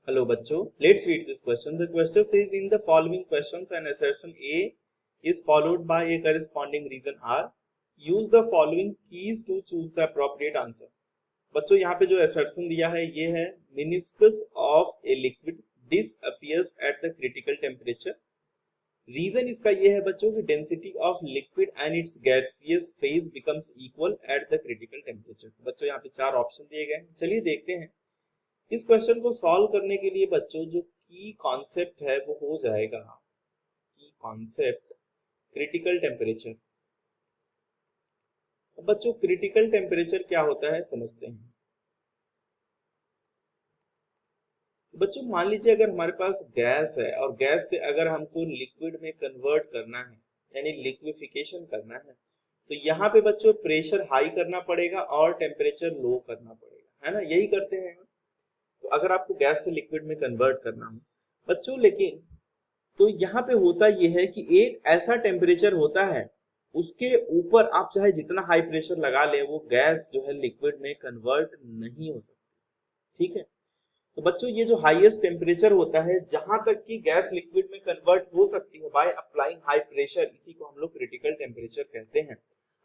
Hello बच्चों, let's read this question. The question says in the following questions an assertion A is followed by a corresponding reason R. Use the following keys to choose the appropriate answer. बच्चों यहाँ पे जो assertion दिया है ये है meniscus of a liquid disappears at the critical temperature. Reason इसका ये है बच्चों कि density of liquid and its gaseous phase becomes equal at the critical temperature. बच्चों यहाँ पे चार ऑप्शन दिए गए हैं, चलिए देखते हैं। इस क्वेश्चन को सॉल्व करने के लिए बच्चों जो की कॉन्सेप्ट है वो हो जाएगा की कॉन्सेप्ट क्रिटिकल टेम्परेचर। बच्चों क्रिटिकल टेम्परेचर क्या होता है समझते हैं। बच्चों मान लीजिए अगर हमारे पास गैस है और गैस से अगर हमको लिक्विड में कन्वर्ट करना है यानी लिक्विफिकेशन करना है तो यहाँ पे बच्चों प्रेशर हाई करना पड़ेगा और टेम्परेचर लो करना पड़ेगा, है ना, यही करते हैं। तो अगर आपको गैस से लिक्विड में कन्वर्ट करना हो बच्चों, लेकिन तो यहाँ पे होता यह है कि एक ऐसा टेम्परेचर होता है उसके ऊपर आप चाहे जितना हाई प्रेशर लगा ले वो गैस जो है लिक्विड में कन्वर्ट नहीं हो सकती। ठीक है, तो बच्चों ये जो हाईएस्ट टेम्परेचर होता है जहां तक कि गैस लिक्विड में कन्वर्ट हो सकती है बाय अप्लाइंग हाई प्रेशर, इसी को हम लोग क्रिटिकल टेम्परेचर कहते हैं।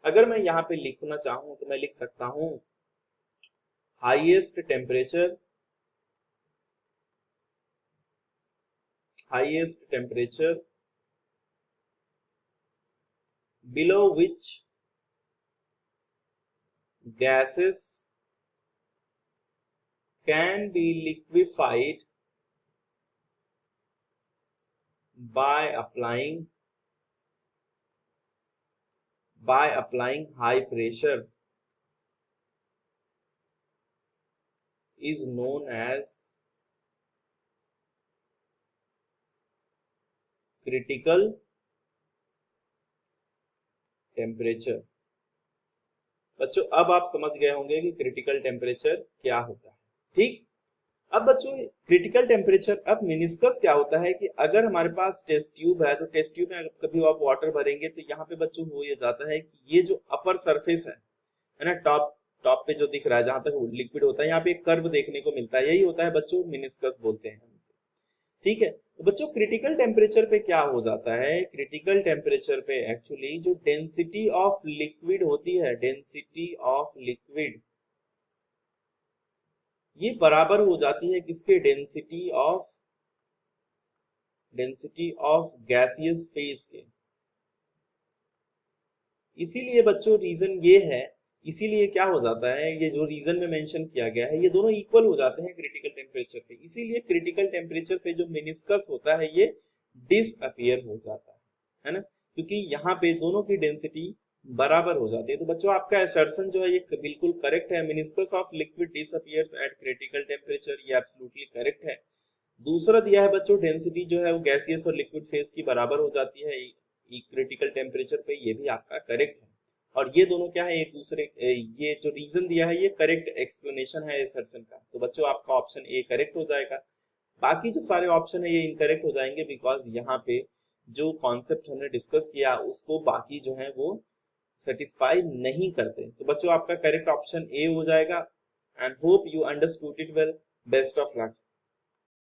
अगर मैं यहाँ पे लिखना चाहूं तो मैं लिख सकता हूं highest temperature below which gases can be liquefied by applying high pressure is known as critical temperature. बच्चों अब आप समझ गए होंगे कि क्रिटिकल टेम्परेचर क्या होता है। ठीक, अब बच्चों क्रिटिकल टेम्परेचर, अब मेनिस्कस क्या होता है कि अगर हमारे पास टेस्ट ट्यूब है तो टेस्ट ट्यूब में अगर कभी आप वाटर भरेंगे तो यहाँ पे बच्चों हो ये जाता है कि ये जो अपर सरफेस है ना, टॉप टॉप पे जो दिख रहा है जहां तक लिक्विड होता है यहाँ पे एक कर्व देखने को मिलता है, यही होता है बच्चों मेनिस्कस बोलते हैं। ठीक है, तो बच्चों क्रिटिकल टेम्परेचर पे क्या हो जाता है, क्रिटिकल टेम्परेचर पे एक्चुअली जो डेंसिटी ऑफ लिक्विड होती है, डेंसिटी ऑफ लिक्विड ये बराबर हो जाती है किसके, डेंसिटी ऑफ गैसियस फेज के। इसीलिए बच्चों रीजन ये है, इसीलिए क्या हो जाता है, ये जो रीजन में मेंशन किया गया है ये दोनों इक्वल हो जाते हैं क्रिटिकल टेम्परेचर पे, इसीलिए क्रिटिकल टेम्परेचर पे जो मेनिस्कस होता है ये डिसअपियर हो जाता है ना, क्योंकि यहाँ पे दोनों की डेंसिटी बराबर हो जाती है। तो बच्चों आपका असर्शन जो है ये बिल्कुल करेक्ट है, meniscus of liquid disappears eight critical temperature, ये एब्सोल्युटली करेक्ट है। दूसरा दिया है बच्चों डेंसिटी जो है वो गैसियस और लिक्विड फेज की बराबर हो जाती है क्रिटिकल टेम्परेचर पे, ये भी आपका करेक्ट है। और ये दोनों क्या है एक दूसरे, ये जो रीजन दिया है ये करेक्ट एक्सप्लेनेशन है असर्शन का, तो बच्चों आपका ऑप्शन ए करेक्ट हो जाएगा। बाकी जो सारे ऑप्शन है ये इनकरेक्ट हो जाएंगे बिकॉज यहाँ पे जो कॉन्सेप्ट हमने डिस्कस किया उसको बाकी जो है वो सेटिस्फाई नहीं करते। तो बच्चों आपका करेक्ट ऑप्शन ए हो जाएगा and hope you understood it well. Best of luck.